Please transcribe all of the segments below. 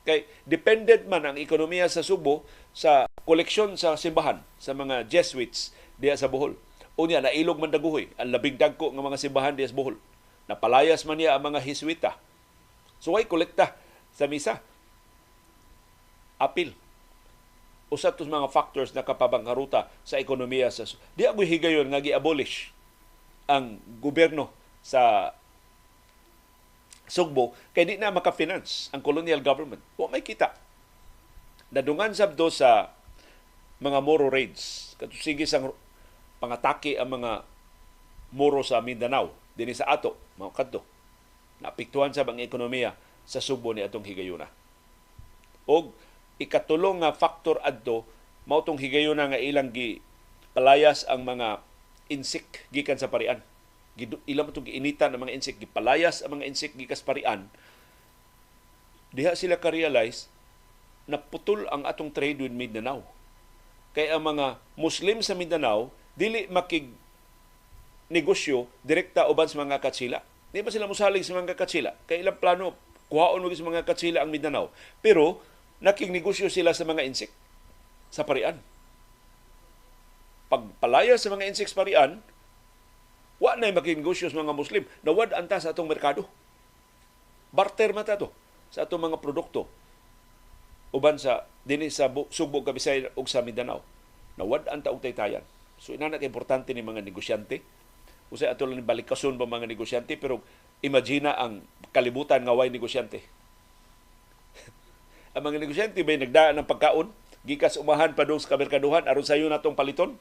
Kay dependent man ang ekonomiya sa Sugbo sa koleksyon sa simbahan sa mga Jesuits diya sa Bohol. Unya nailog man daguhoy ang labing dagko nga mga simbahan diya sa Bohol. Napalayas man niya ang mga Hiswita. So ay kolekta sa misa. Apil. Usa tos mga factors na kapabangkaruta sa ekonomiya sa di ako higayon nga gi-abolish ang gobyerno sa Sugbo kay di na maka-finance ang colonial government. Wa may kita. Nadungan sabdo sa mga Moro raids. Katusigi sang pangatake ang mga Moro sa Mindanao dinhi sa ato mga kadto. Naapektuhan sa bang ekonomiya sa Sugbo ni atong higayuna. Og ikatulong nga factor adto mao tong higayuna nga ilang gi palayas ang mga insik gikan sa parian. Ilang itong giinitan ang mga insik, gipalayas ang mga insik gikas parian. Diha sila ka-realize na putol ang atong trade with Mindanao. Kaya ang mga Muslim sa Mindanao dili makig negosyo direkta uban sa mga katsila. Di ba sila musalig sa mga katsila? Kaya ilang plano, kuhaon mo sa mga katsila ang Mindanao. Pero nakignegosyo sila sa mga insik sa parian. Pagpalaya sa mga insik sa parian, wa na makignegosyo sa mga Muslim. Nawad anta sa atong merkado. Barter mata to sa atong mga produkto. Uban sa dinhi sa Sugbo, Kabisay ug sa Mindanao. Nawad anta og taytayan. So inana ka importante ni mga negosyante. Usay ato lang balikason ba mga negosyante pero imagine ang kalibutan nga way negosyante. Ang mga negosyante may nagdaan ng pagkaon, gikas umahan pa doon sa kamerkaduhan aron sayo natong paliton.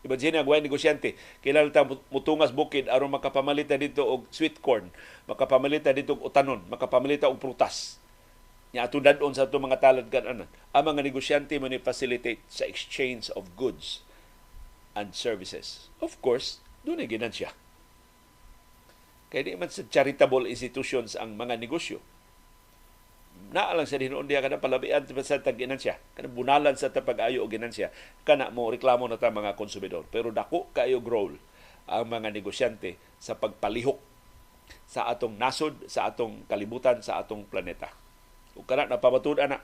Imagine ang way negosyante, kailangan ta mutungas bukid aron makapamalit na dito og sweet corn, makapamalit na dito og utanon, makapamalit og prutas. Nya ato dadon sa ato mga talad kanan. Ang mga negosyante mo ni facilitate sa exchange of goods and services. Of course, doon ay ginansya. Kaya di man sa charitable institutions ang mga negosyo. Naalang sa dinoon diya kada palabian sa tag-ginansya. Kada bunalan sa tapag-ayo o ginansya. Kana mo reklamo na ta mga konsumidor. Pero dako kayo role ang mga negosyante sa pagpalihok sa atong nasod, sa atong kalibutan, sa atong planeta. Kung kana napamatud ana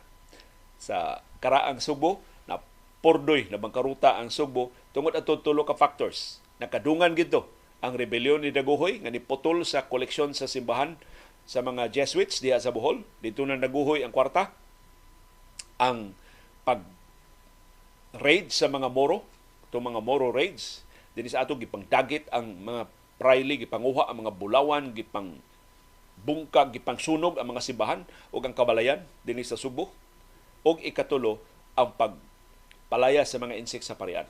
sa karaang Sugbo, na pordoy na bangkaruta ang Sugbo tungod ato tulo ka factors. Nakadungan gito ang rebelyon ni Daguhoy nga niputol sa koleksyon sa simbahan sa mga Jesuits diha sa Bohol. Dito na naguhoy ang kwarta. Ang pag-raid sa mga Moro, itong mga Moro raids, din sa ato gipangdagit ang mga praile, gipanguha ang mga bulawan, gipang bungkag, gipang sunog ang mga simbahan o ang kabalayan din sa Sugbo. O ikatulo, ang pagpalaya sa mga insik sa parian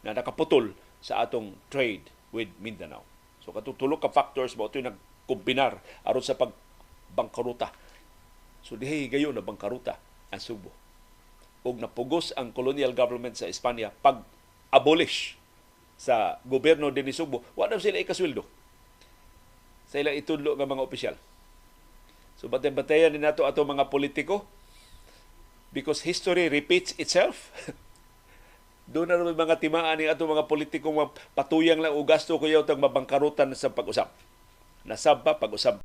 na nakaputol sa atong trade with Mindanao. So katutulo ka factors mo ito yung nagkumbinar aron sa pagbangkaruta. So dihay gayon na bangkaruta ang Sugbo. Og napugos ang colonial government sa Espanya pag-abolish sa gobyerno din ni Sugbo. Wala sila ikasweldo sa ilang itudlo ng mga opisyal. So batay-batayan din nato ato mga politiko because history repeats itself. Doon na naman mga timaan ni ato mga politikong patuyang lang o gasto kuyaw tag mabangkarutan sa pag-usap. Nasab pa pag-usap.